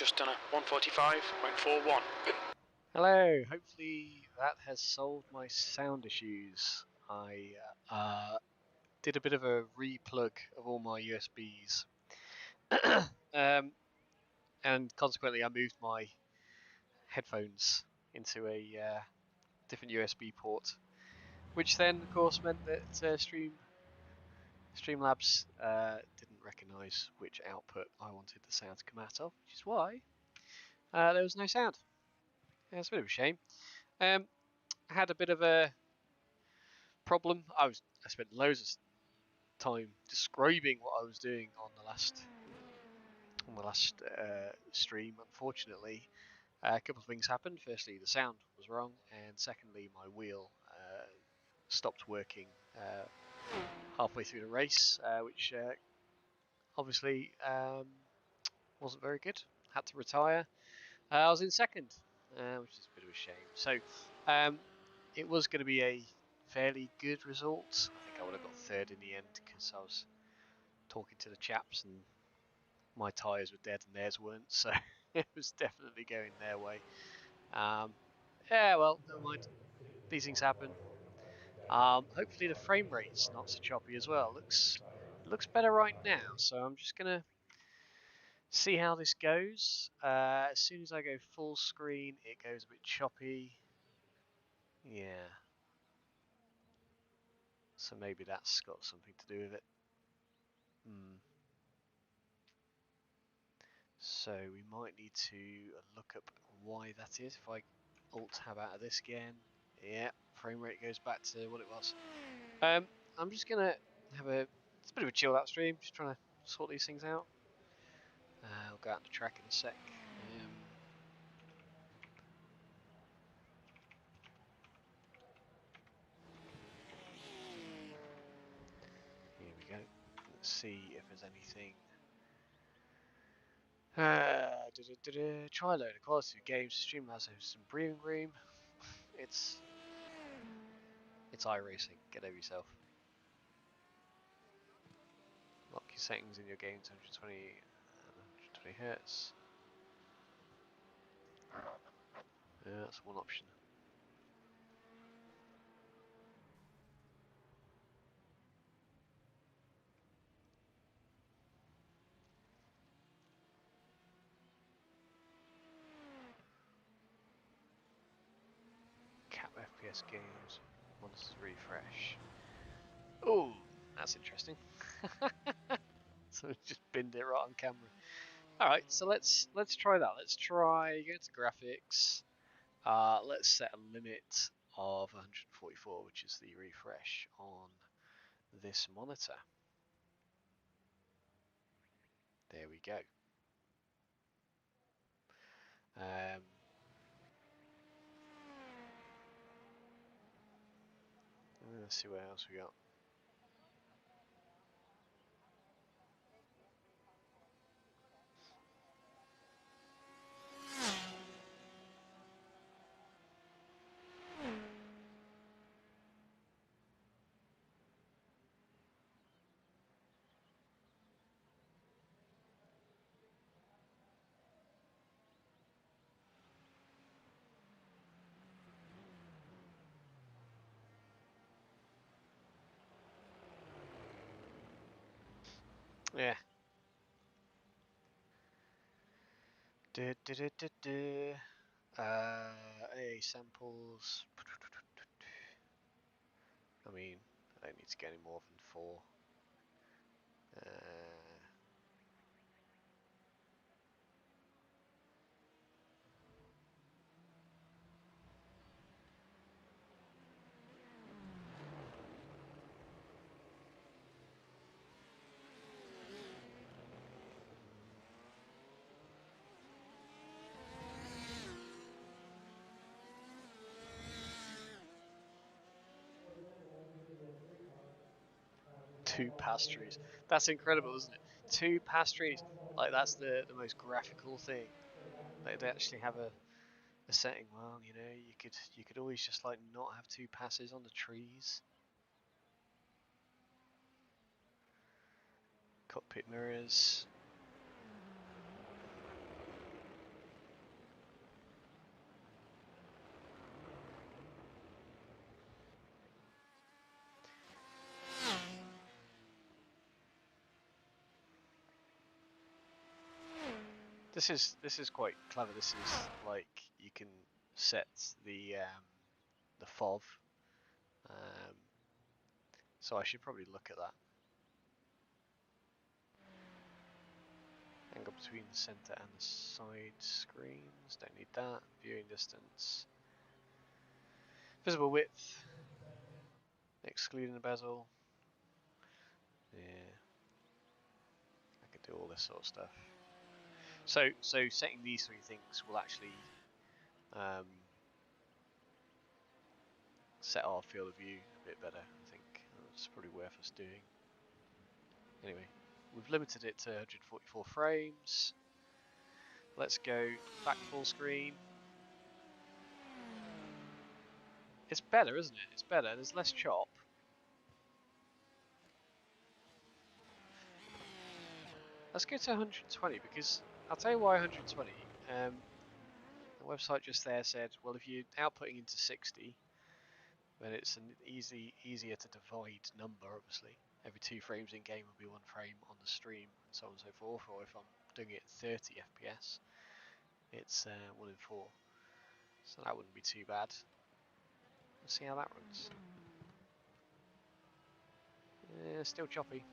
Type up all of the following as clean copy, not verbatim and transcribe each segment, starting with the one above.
just done a 145.41. Hello, hopefully that has solved my sound issues. I did a bit of a replug of all my USBs and consequently I moved my headphones into a different USB port, which then of course meant that Streamlabs didn't recognise which output I wanted the sound to come out of, which is why there was no sound. Yeah, it's a bit of a shame. I had a bit of a problem. I spent loads of time describing what I was doing on the last stream. Unfortunately, a couple of things happened. Firstly, the sound was wrong, and secondly, my wheel stopped working halfway through the race, which obviously wasn't very good. Had to retire. I was in second, which is a bit of a shame. So it was going to be a fairly good result. I think I would have got third in the end because I was talking to the chaps and my tyres were dead and theirs weren't, so it was definitely going their way. Yeah, well, never mind. These things happen. Hopefully the frame rate's not so choppy as well. Looks better right now, so I'm just gonna see how this goes. As soon as I go full screen, it goes a bit choppy. Yeah. So maybe that's got something to do with it. So we might need to look up why that is. If I Alt-Tab out of this again, yeah, frame rate goes back to what it was. I'm just gonna have it's a bit of a chill out stream, just trying to sort these things out. I'll go out on the track in a sec. Here we go. Let's see if there's anything. Try a load of quality games. Streamlabs has some breathing room. It's iRacing. Get over yourself. Lock your settings in your game to 120 Hertz. Yeah, that's one option. Cap FPS games. Monsters refresh. Oh, that's interesting. So just binned it right on camera. All right, so let's try that. Let's try go to graphics. Let's set a limit of 144, which is the refresh on this monitor. There we go. Let's see what else we got. Yeah. AA samples. I mean, I don't need to get any more than 4. Two pass trees. That's incredible, isn't it? 2 pass trees. Like that's the most graphical thing. Like they actually have a setting. Well, you know, you could always just like not have 2 passes on the trees. Cockpit mirrors. This is quite clever. This is like you can set the FOV. So I should probably look at that. Angle between the center and the side screens. Don't need that. Viewing distance. Visible width. Excluding the bezel. Yeah. I could do all this sort of stuff. So setting these three things will actually set our field of view a bit better, I think. It's probably worth us doing. Anyway, we've limited it to 144 frames. Let's go back full screen. It's better, isn't it? It's better. There's less chop. Let's go to 120 because I'll tell you why 120. The website just there said, well, if you're outputting into 60, then it's an easier to divide number, obviously. Every 2 frames in game will be 1 frame on the stream, and so on and so forth. Or if I'm doing it at 30 FPS, it's 1 in 4. So that wouldn't be too bad. Let's see how that runs. Yeah, still choppy.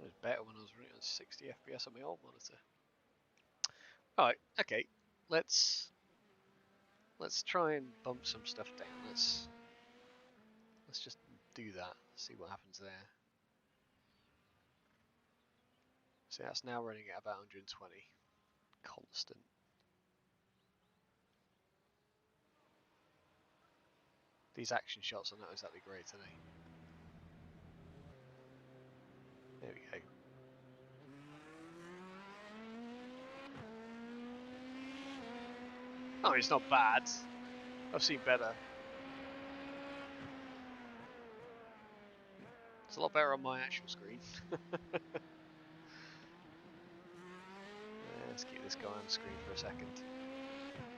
It was better when I was running on 60 FPS on my old monitor. Alright, okay. Let's try and bump some stuff down. Let's just do that. See what happens there. So that's now running at about 120. Constant. These action shots are not exactly great today. There we go. Oh, it's not bad. I've seen better. It's a lot better on my actual screen. Let's keep this guy on the screen for a second.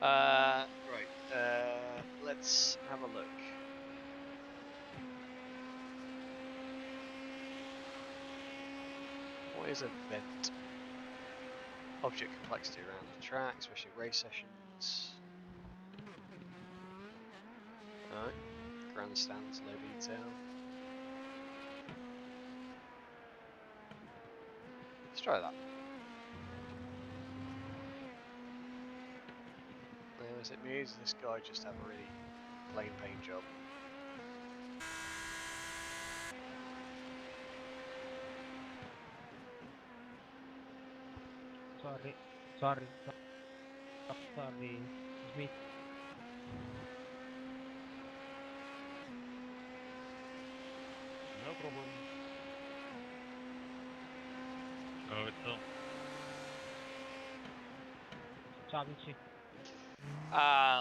Right. Let's have a look. What is a vent? Object complexity around the track, especially race sessions. Alright. Grandstands, low detail. Let's try that. Now, is it me? Does this guy just have a really plain paint job? Sorry, Smith. No problem. Go it still. Ciao, amici.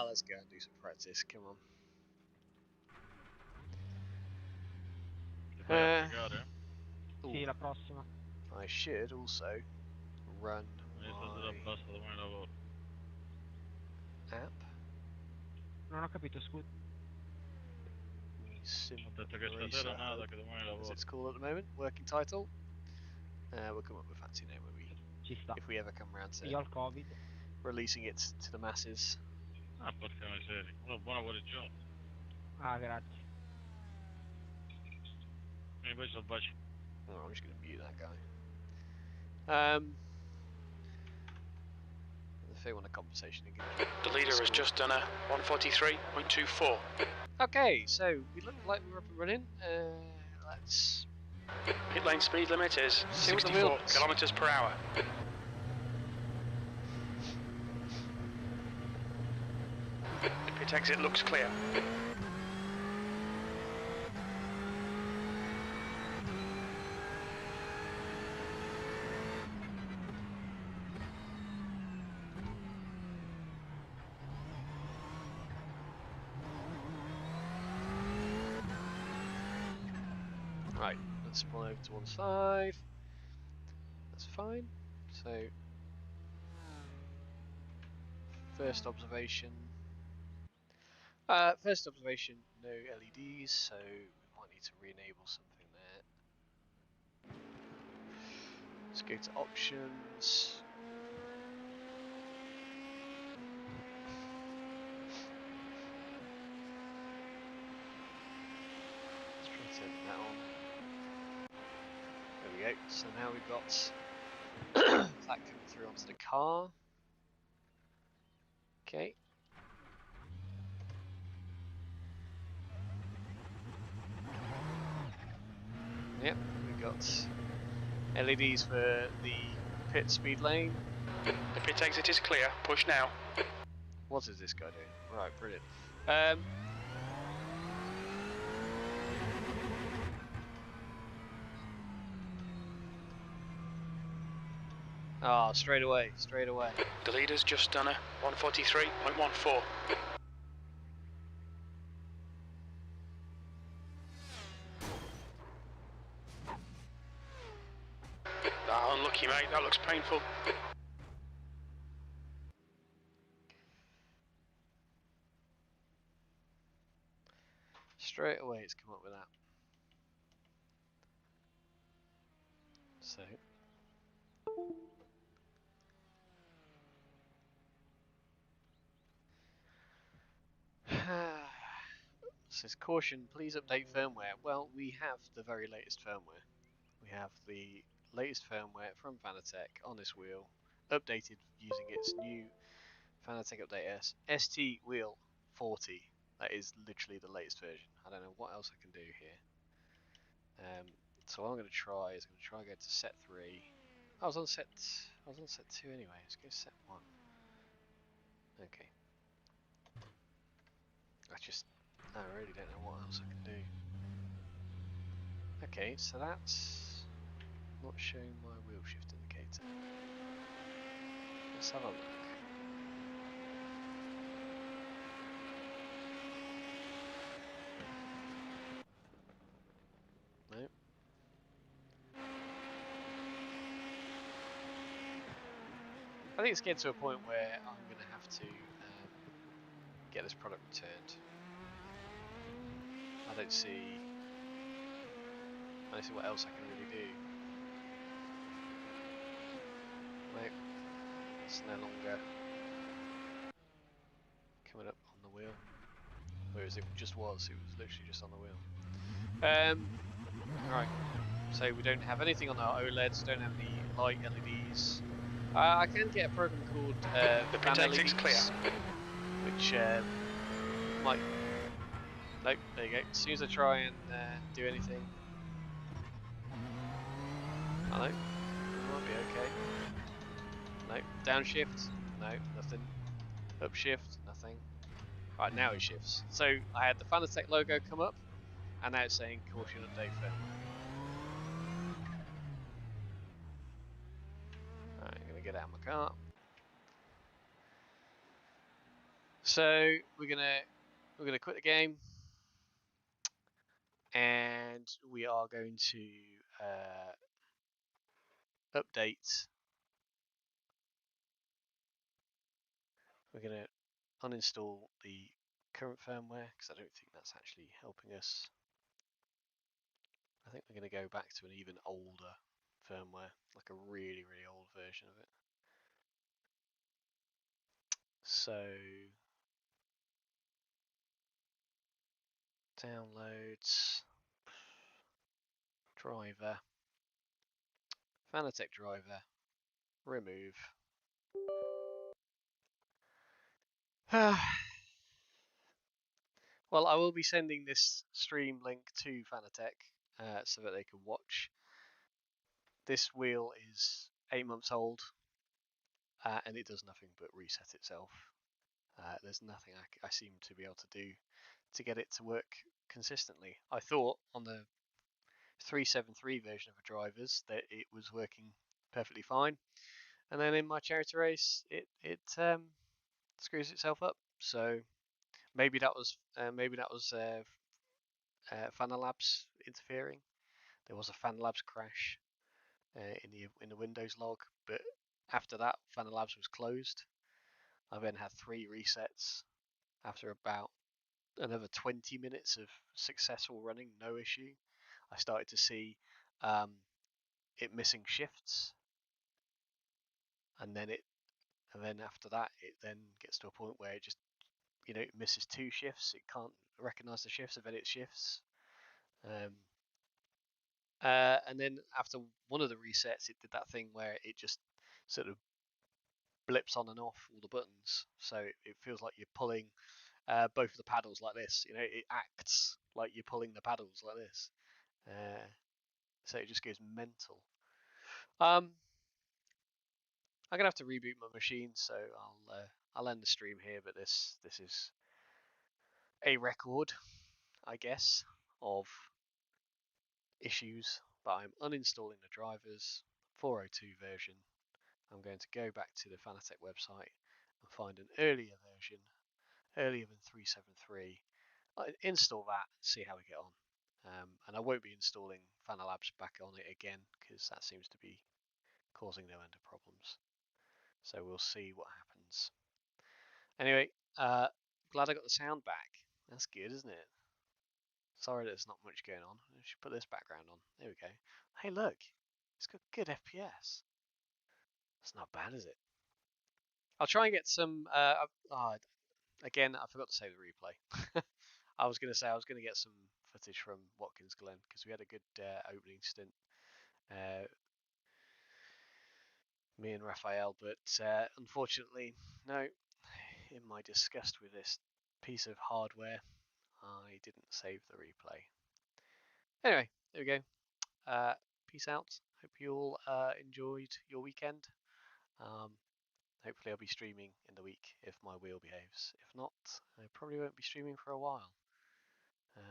Let's go and do some practice. Come on. Sì, la prossima. I should also run my app. Non ho capito, scusa. As it's called at the moment, working title. We'll come up with a fancy name when if we ever come around to Io ho il Covid. releasing it to the masses. Ah, porca miseria. Buona guarigione. Ah, grazie. Invece il bacio. Oh, I'm just going to mute that guy. If they want a conversation again. The leader has just done a 143.24. Okay, so we look like we're up and running. Let's. Pit lane speed limit is See what the 64 wheel- kilometers per hour. Pit exit looks clear. Right, let's pull over to one side. That's fine. So first observation. First observation, no LEDs, so we might need to re-enable something there. Let's go to options. Let's try to turn that on. There we go. So now we've got that coming through onto the car. Okay. Yep, we've got LEDs for the pit speed lane. The pit exit is clear. Push now. What is this guy doing? Right, brilliant. Straight away. The leader's just done a 143.14. Unlucky, mate. That looks painful. Straight away it's come up with that. So. Says caution, please update firmware. Well, we have the very latest firmware. We have the latest firmware from Fanatec on this wheel, updated using its new Fanatec Update S ST Wheel 40. That is literally the latest version. I don't know what else I can do here. So what I'm going to try is go to set 3. I was on set 2 anyway. Let's go set 1. Okay. I really don't know what else I can do. Okay, so that's not showing my wheel shift indicator. Let's have a look. No. I think it's getting to a point where I'm going to have to get this product returned. I don't see what else I can really do. No, it's no longer coming up on the wheel. Whereas it just was, it was literally just on the wheel. Right, so we don't have anything on our OLEDs, don't have any light LEDs. I can get a program called The Fan pit LEDs, exit's clear. which might. Nope, there you go. As soon as I try and do anything, I know, it might be okay. No, downshift, no, nothing. Upshift, nothing. Right, now it shifts. So I had the Fanatec logo come up, and now it's saying caution update firmware. Alright, I'm gonna get out of my car. So we're gonna quit the game, and we are going to update. We're gonna uninstall the current firmware because I don't think that's actually helping us. I think we're going to go back to an even older firmware, like a really, really old version of it. So, downloads, driver, Fanatec driver, remove. Well, I will be sending this stream link to Fanatec so that they can watch. This wheel is 8 months old and it does nothing but reset itself. There's nothing I seem to be able to do to get it to work consistently. I thought on the 373 version of the drivers that it was working perfectly fine, and then in my charity race it screws itself up. So maybe that was Fanalabs interfering. There was a Fanalabs crash in the Windows log, but after that Fanalabs was closed. I then had 3 resets after about another 20 minutes of successful running, no issue. I started to see it missing shifts, and then after that it then gets to a point where it just, it misses 2 shifts. It can't recognize the shifts, and then it shifts. And then after one of the resets, it did that thing where it just sort of blips on and off all the buttons, so it feels like you're pulling both of the paddles like this. It acts like you're pulling the paddles like this, so it just goes mental. I'm gonna have to reboot my machine, so I'll end the stream here. But this is a record, I guess, of issues. But I'm uninstalling the drivers, 402 version. I'm going to go back to the Fanatec website and find an earlier version, earlier than 373. Install that, see how we get on. And I won't be installing Fanalabs back on it again, because that seems to be causing no end of problems. So we'll see what happens. Anyway, glad I got the sound back. That's good, isn't it? Sorry there's not much going on. I should put this background on. There we go. Hey, look. It's got good FPS. That's not bad, is it? I'll try and get some... again, I forgot to save the replay. I was going to say I was going to get some footage from Watkins Glen, because we had a good opening stint. Me and Raphael, but unfortunately, no. In my disgust with this piece of hardware, I didn't save the replay. Anyway, there we go. Peace out. Hope you all enjoyed your weekend. Hopefully I'll be streaming in the week if my wheel behaves. If not, I probably won't be streaming for a while.